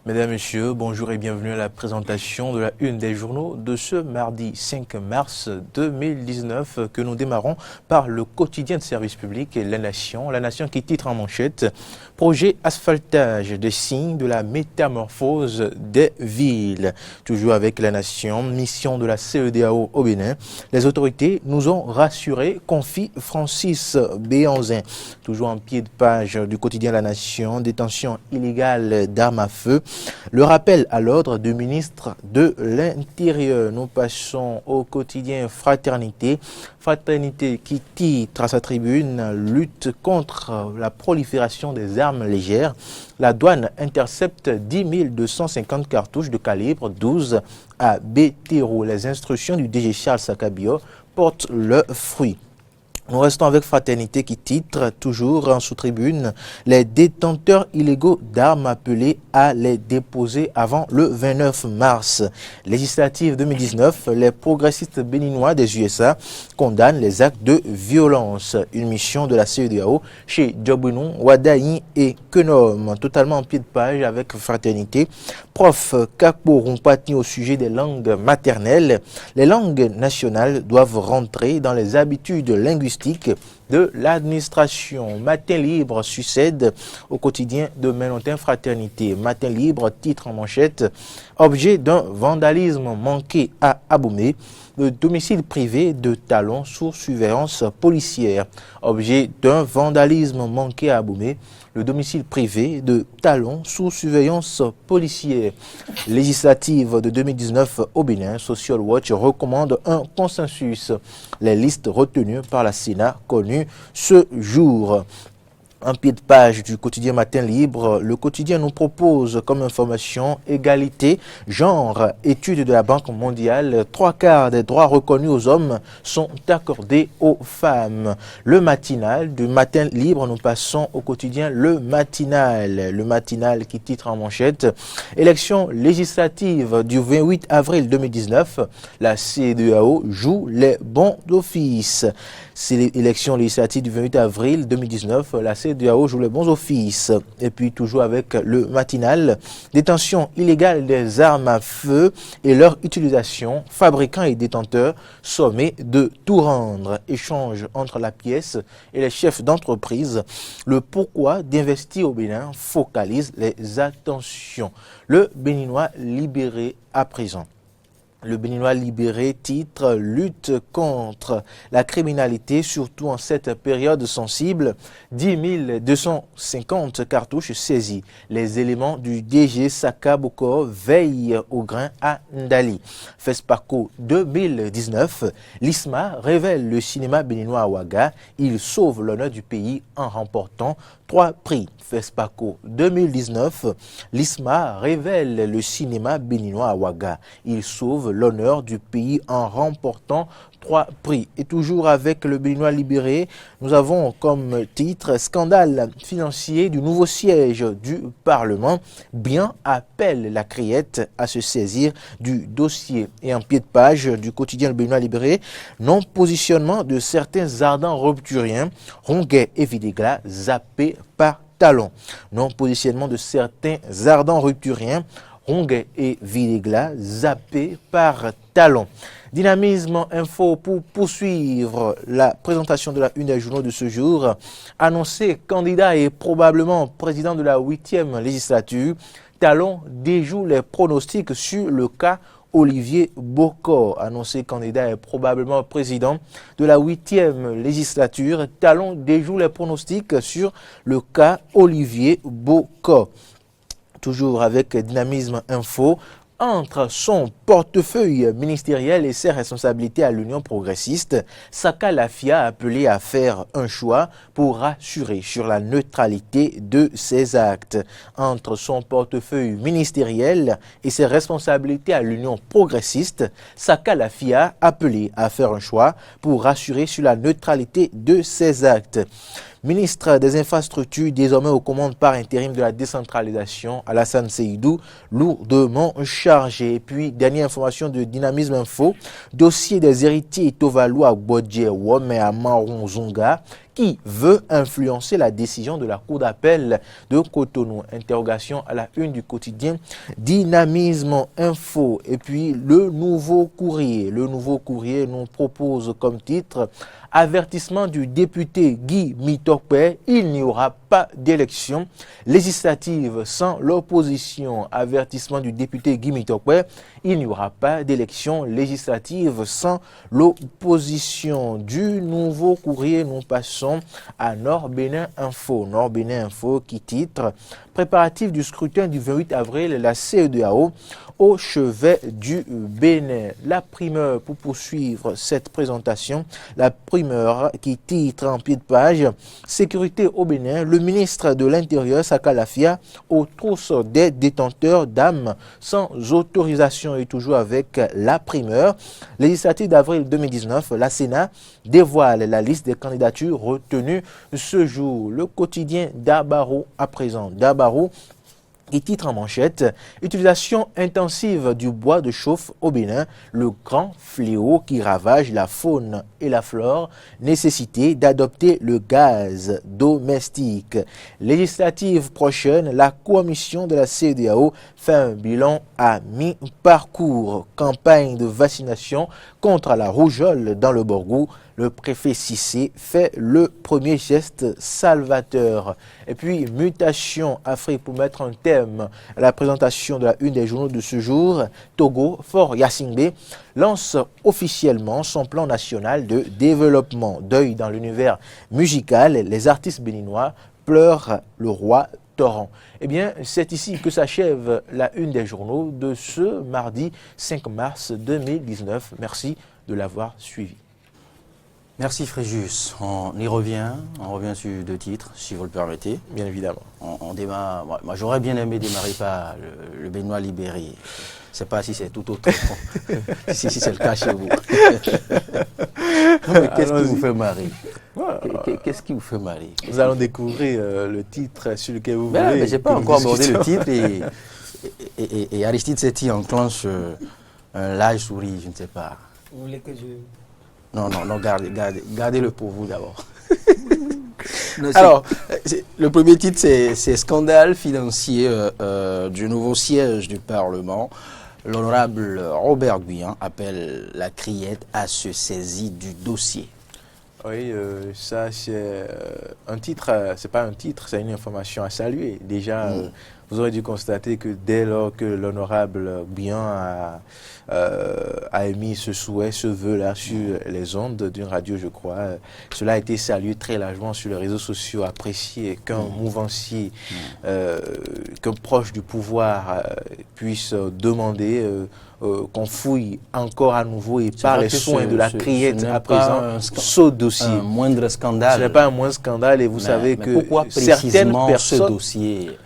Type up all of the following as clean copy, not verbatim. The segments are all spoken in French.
Mesdames, Messieurs, bonjour et bienvenue à la présentation de la une des journaux de ce mardi 5 mars 2019 que nous démarrons par le quotidien de service public La Nation qui titre en manchette « Projet asphaltage des signes de la métamorphose des villes ». Toujours avec La Nation, mission de la CEDEAO au Bénin. Les autorités nous ont rassurés, confie Francis Béanzin. Toujours en pied de page du quotidien La Nation, détention illégale d'armes à feu. Le rappel à l'ordre du ministre de l'Intérieur. Nous passons au quotidien Fraternité. Fraternité qui titre à sa tribune « Lutte contre la prolifération des armes légères ». La douane intercepte 10 250 cartouches de calibre 12 à Béthéro. Les instructions du DG Charles Sakabio portent leurs fruits. Nous restons avec Fraternité qui titre, toujours en sous-tribune, les détenteurs illégaux d'armes appelés à les déposer avant le 29 mars. Législative 2019, les progressistes béninois des USA condamnent les actes de violence. Une mission de la CEDEAO chez Djobinou, Wadaï et Kenom, totalement en pied de page avec Fraternité. Prof Kakpo Rumpati au sujet des langues maternelles. Les langues nationales doivent rentrer dans les habitudes linguistiques de l'administration. Matin Libre succède au quotidien de Menontin Fraternité. Matin Libre, titre en manchette, objet d'un vandalisme manqué à Aboumé. Le domicile privé de Talon sous surveillance policière. Objet d'un vandalisme manqué à Aboumé. Le domicile privé de Talon sous surveillance policière. Législative de 2019 au Bénin, Social Watch recommande un consensus. Les listes retenues par la Sénat connues ce jour. En pied de page du quotidien Matin Libre, le quotidien nous propose comme information égalité, genre, étude de la Banque mondiale, 3/4 des droits reconnus aux hommes sont accordés aux femmes. Le matinal du Matin Libre, nous passons au quotidien Le Matinal qui titre en manchette, élection législative du 28 avril 2019, la CEDEAO joue les bons d'office. C'est l'élection législative du 28 avril 2019, la CEDEAO joue les bons offices. Et puis toujours avec le matinal, détention illégale des armes à feu et leur utilisation, fabricants et détenteurs sommés de tout rendre. Échange entre la pièce et les chefs d'entreprise. Le pourquoi d'investir au Bénin focalise les attentions. Le Béninois libéré à présent. Le Béninois libéré titre « Lutte contre la criminalité, surtout en cette période sensible ». 10 250 cartouches saisies. Les éléments du DG Saka Boko veillent au grain à Ndali. FESPACO 2019, l'ISMA révèle le cinéma béninois à Ouaga. Il sauve l'honneur du pays en remportant 3 prix. FESPACO 2019, l'ISMA révèle le cinéma béninois à Ouaga. Il sauve l'honneur du pays en remportant 3 prix. Et toujours avec le Béninois libéré, nous avons comme titre « Scandale financier du nouveau siège du Parlement ». Bien appelle la criette à se saisir du dossier. Et en pied de page du quotidien Le Béninois libéré, non-positionnement de certains ardents rupturiens, Ronguet et Videgla zappés par Talon. Non-positionnement de certains ardents rupturiens, Ronguet et Videgla zappés par Talon. Dynamisme Info pour poursuivre la présentation de la une des journaux de ce jour. Annoncé candidat et probablement président de la 8e législature, Talon déjoue les pronostics sur le cas Olivier Bocor. Annoncé candidat et probablement président de la 8e législature, Talon déjoue les pronostics sur le cas Olivier Bocor. Toujours avec Dynamisme Info, entre son portefeuille ministériel et ses responsabilités à l'Union progressiste, Saka Lafia a appelé à faire un choix pour rassurer sur la neutralité de ses actes. Entre son portefeuille ministériel et ses responsabilités à l'Union progressiste, Saka Lafia a appelé à faire un choix pour rassurer sur la neutralité de ses actes. Ministre des Infrastructures, désormais aux commandes par intérim de la décentralisation, Alassane Seydou, lourdement chargé. Et puis, dernière information de Dynamisme Info, dossier des héritiers Tovaloua Bodje Wome à Maron Zonga, qui veut influencer la décision de la Cour d'appel de Cotonou. Interrogation à la une du quotidien Dynamisme Info. Et puis le Nouveau Courrier. Le Nouveau Courrier nous propose comme titre avertissement du député Guy Mitokpe, il n'y aura pas d'élection législative sans l'opposition. Avertissement du député Guy Mitokpe, il n'y aura pas d'élection législative sans l'opposition. Du Nouveau Courrier, nous passons à Nord Bénin Info. Nord Bénin Info qui titre préparatifs du scrutin du 28 avril, la CEDEAO au chevet du Bénin. La primeur pour poursuivre cette présentation, la primeur qui titre en pied de page sécurité au Bénin, le ministre de l'Intérieur Saka Lafia aux trousses des détenteurs d'armes sans autorisation. Et toujours avec la primeur législative d'avril 2019, la Sénat dévoile la liste des candidatures retenues ce jour. Le quotidien Dabaro à présent. Dabaro qui titre en manchette « Utilisation intensive du bois de chauffe au Bénin, le grand fléau qui ravage la faune et la flore, nécessité d'adopter le gaz domestique. » Législative prochaine, la commission de la CEDEAO fait un bilan à mi-parcours. Campagne de vaccination contre la rougeole dans le Borgou. Le préfet Cissé fait le premier geste salvateur. Et puis, mutation Afrique pour mettre un thème à la présentation de la une des journaux de ce jour. Togo, Fort Yacingbe, lance officiellement son plan national de développement. Deuil dans l'univers musical, les artistes béninois pleurent le roi torrent. Eh bien, c'est ici que s'achève la une des journaux de ce mardi 5 mars 2019. Merci de l'avoir suivi. Merci Fréjus. On revient sur deux titres, si vous le permettez. Bien évidemment. On démarre. Moi, j'aurais bien aimé démarrer par le Béninois libéré. Je ne sais pas si c'est tout autre. si c'est le cas chez vous. Qu'est-ce qui vous fait marrer? Qu'est-ce qui vous fait marrer? Nous allons découvrir le titre sur lequel vous voulez. Mais je n'ai pas encore abordé le titre et Aristide Sethi enclenche un live souris, je ne sais pas. Vous voulez que je... Non, gardez-le pour vous d'abord. Alors, le premier titre, c'est scandale financier du nouveau siège du Parlement. L'honorable Robert Guyan appelle la Criette à se saisir du dossier. Oui, ça c'est un titre, c'est pas un titre, c'est une information à saluer. Déjà, vous aurez dû constater que dès lors que l'honorable Guyan a émis ce souhait, ce vœu-là sur les ondes d'une radio, je crois, cela a été salué très largement sur les réseaux sociaux, apprécié qu'un mouvancier, qu'un proche du pouvoir puisse demander qu'on fouille encore à nouveau et par les soins de la Criette à présent ce dossier. Un moindre scandale. Ce n'est pas un moindre scandale et vous savez que pourquoi certaines personnes... ce dossier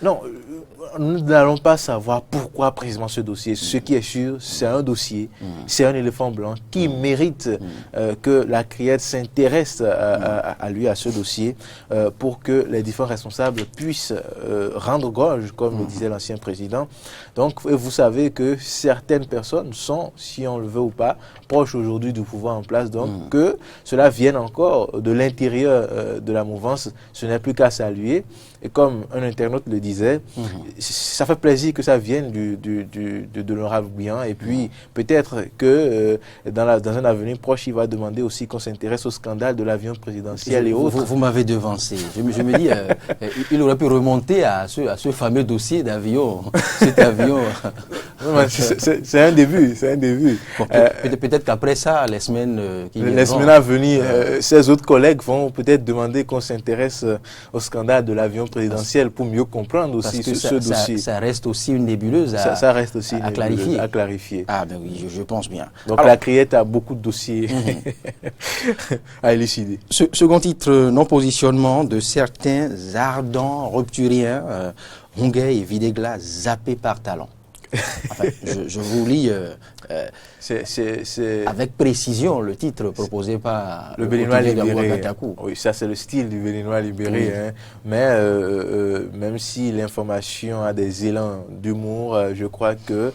Non, nous n'allons pas savoir pourquoi précisément ce dossier. Ce qui est sûr, c'est un dossier, c'est un éléphant blanc qui mérite que la Criette s'intéresse à lui, à ce dossier, pour que les différents responsables puissent rendre gorge, comme le disait l'ancien président. Donc, vous savez que certaines personnes sont, si on le veut ou pas, proches aujourd'hui du pouvoir en place. Donc, que cela vienne encore de l'intérieur de la mouvance, ce n'est plus qu'à saluer. Et comme un internaute le disait, ça fait plaisir que ça vienne de l'honorable Guyan. Et puis, peut-être que dans un avenir proche, il va demander aussi qu'on s'intéresse au scandale de l'avion présidentiel et autres. Vous m'avez devancé. Je me dis, il aurait pu remonter à ce fameux dossier d'avion. Cet avion. C'est un début, c'est un début. Bon, peut-être qu'après ça, les semaines qui viendront... Les semaines à venir, ses autres collègues vont peut-être demander qu'on s'intéresse au scandale de l'avion présidentiel pour mieux comprendre aussi ce dossier. Ça reste aussi une nébuleuse ça reste aussi à clarifier. À clarifier. Ah ben oui, je pense bien. Donc alors, la Criette a beaucoup de dossiers à élucider. Second titre, non-positionnement de certains ardents rupturiens, Hongay et Videgla zappés par talent. Enfin, je vous lis avec précision le titre proposé par le Béninois libéré. Oui, ça c'est le style du Béninois libéré. Hein. Mais même si l'information a des élans d'humour, je crois que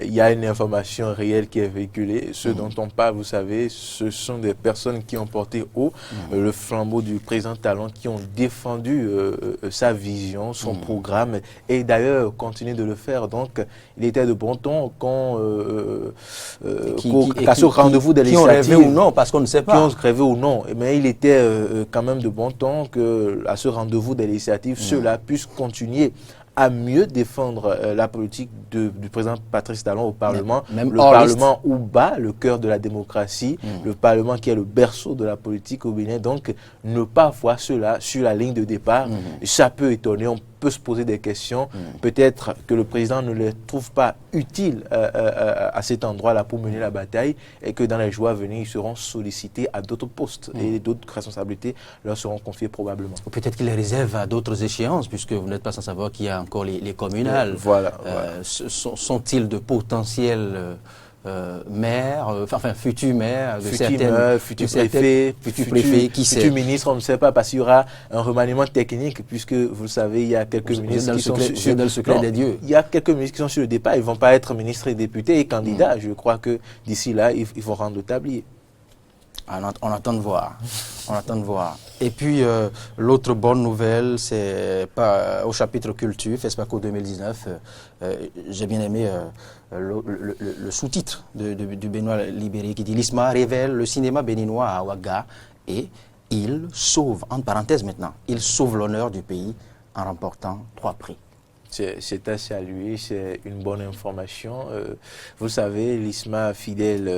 il y a une information réelle qui est véhiculée. Ceux dont on parle, vous savez, ce sont des personnes qui ont porté haut le flambeau du président Talon, qui ont défendu sa vision, son programme, et d'ailleurs continuent de le faire. Donc, il était de bon ton qu'à ce rendez-vous des législatives, qui ont rêvé ou non, parce qu'on ne sait pas. Qui ont rêvé ou non, mais il était quand même de bon ton qu'à ce rendez-vous des législatives, ceux-là puissent continuer à mieux défendre la politique du président Patrice Talon au Parlement. Même le Parlement où bat le cœur de la démocratie, le Parlement qui est le berceau de la politique au Bénin. Donc, ne pas voir cela sur la ligne de départ, ça peut étonner. On peut se poser des questions. Peut-être que le président ne les trouve pas utiles à cet endroit-là pour mener la bataille et que dans les jours à venir, ils seront sollicités à d'autres postes et d'autres responsabilités leur seront confiées probablement. Peut-être qu'il les réserve à d'autres échéances, puisque vous n'êtes pas sans savoir qu'il y a encore les communales. Voilà. Sont-ils de potentiels maires, enfin futurs maires, futurs préfets, qui sait. Futurs ministres, on ne sait pas, parce qu'il y aura un remaniement technique, puisque vous le savez, il y a quelques ministres qui sont sur le secret des dieux. Il y a quelques ministres qui sont sur le départ, ils ne vont pas être ministres et députés et candidats. Je crois que d'ici là, il faut rendre le tablier. On attend de voir. On attend de voir. Et puis, l'autre bonne nouvelle, c'est au chapitre culture, FESPACO 2019. J'ai bien aimé le sous-titre du Benoît Libéré qui dit « L'ISMA révèle le cinéma béninois à Ouaga et il sauve, entre parenthèses maintenant, il sauve l'honneur du pays en remportant 3 prix. » C'est à saluer, c'est une bonne information. Vous savez, l'ISMA, fidèle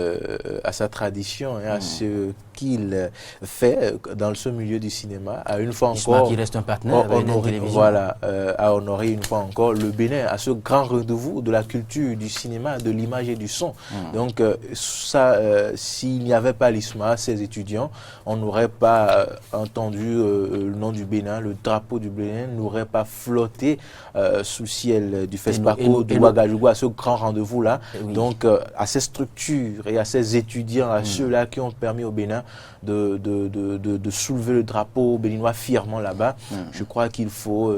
à sa tradition et à ce qu'il fait dans ce milieu du cinéma, a une fois encore qui reste un partenaire avec la télévision. Voilà, a honoré une fois encore le Bénin à ce grand rendez-vous de la culture, du cinéma, de l'image et du son. Donc ça, s'il n'y avait pas l'ISMA, ces étudiants, on n'aurait pas entendu le nom du Bénin, le drapeau du Bénin n'aurait pas flotté sous le ciel du FESPACO de Ouagadougou à ce grand rendez-vous-là. Donc, à ces structures et à ces étudiants, à ceux-là qui ont permis au Bénin de soulever le drapeau béninois fièrement là-bas, je crois qu'il faut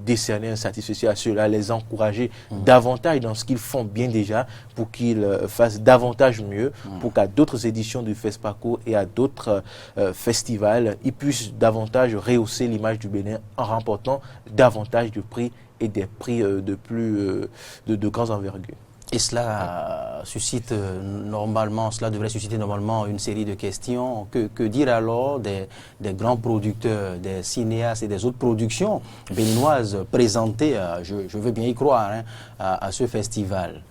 décerner un satisfait à ceux-là, les encourager davantage dans ce qu'ils font bien déjà pour qu'ils fassent davantage mieux, pour qu'à d'autres éditions du FESPACO et à d'autres festivals, ils puissent davantage rehausser l'image du Bénin en remportant davantage de prix et des prix de grandes envergures. Et cela suscite cela devrait susciter normalement une série de questions. Que dire alors des grands producteurs, des cinéastes et des autres productions béninoises présentées, je veux bien y croire, à ce festival?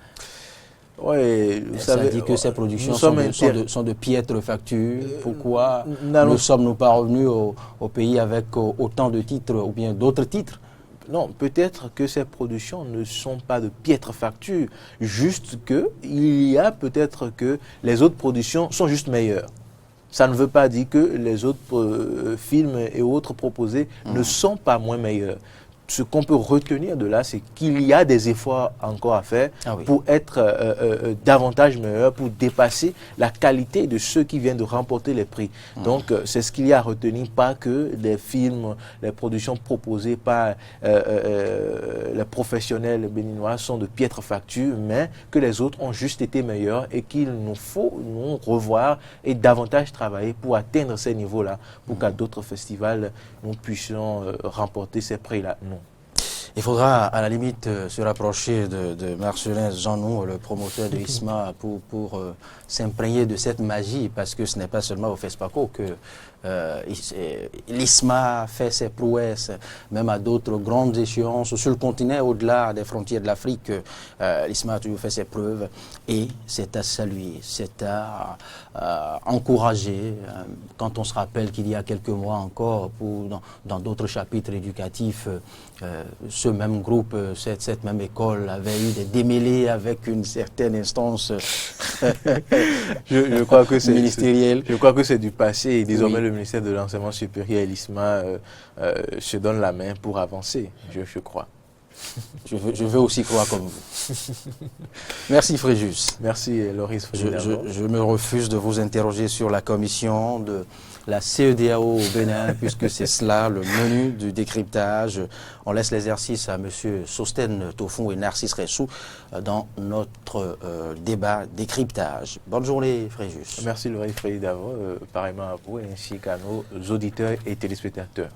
Oui, vous savez, dit que ces productions sont de piètre facture. Pourquoi ne sommes-nous pas revenus au pays avec autant de titres ou bien d'autres titres? Non, peut-être que ces productions ne sont pas de piètre facture, juste qu'il y a peut-être que les autres productions sont juste meilleures. Ça ne veut pas dire que les autres films et autres proposés ne sont pas moins meilleurs. Ce qu'on peut retenir de là, c'est qu'il y a des efforts encore à faire pour être davantage meilleur, pour dépasser la qualité de ceux qui viennent de remporter les prix. Donc, c'est ce qu'il y a à retenir, pas que les films, les productions proposées par les professionnels béninois sont de piètre facture, mais que les autres ont juste été meilleurs et qu'il nous faut nous revoir et davantage travailler pour atteindre ces niveaux-là, pour qu'à d'autres festivals, nous puissions remporter ces prix-là. Il faudra à la limite se rapprocher de Marcelin Jeannou, le promoteur de l'ISMA, pour s'imprégner de cette magie, parce que ce n'est pas seulement au FESPACO que l'ISMA fait ses prouesses, même à d'autres grandes échéances sur le continent, au-delà des frontières de l'Afrique. L'ISMA a toujours fait ses preuves et c'est à saluer, c'est à encourager. Quand on se rappelle qu'il y a quelques mois encore, dans d'autres chapitres éducatifs, ce même groupe, cette même école avait eu des démêlés avec une certaine instance je crois que ministérielle. Je crois que c'est du passé et désormais le ministère de l'Enseignement supérieur et l'ISMA se donnent la main pour avancer, je crois. Je veux aussi croire comme vous. Merci Fréjus. Merci Loris. Je me refuse de vous interroger sur la commission la CEDEAO au Bénin, puisque c'est cela le menu du décryptage. On laisse l'exercice à M. Sostène Tofon et Narcisse Ressou dans notre débat décryptage. Bonne journée, Fréjus. Merci, Laurent Frédéric Davos, pareillement à vous ainsi qu'à nos auditeurs et téléspectateurs.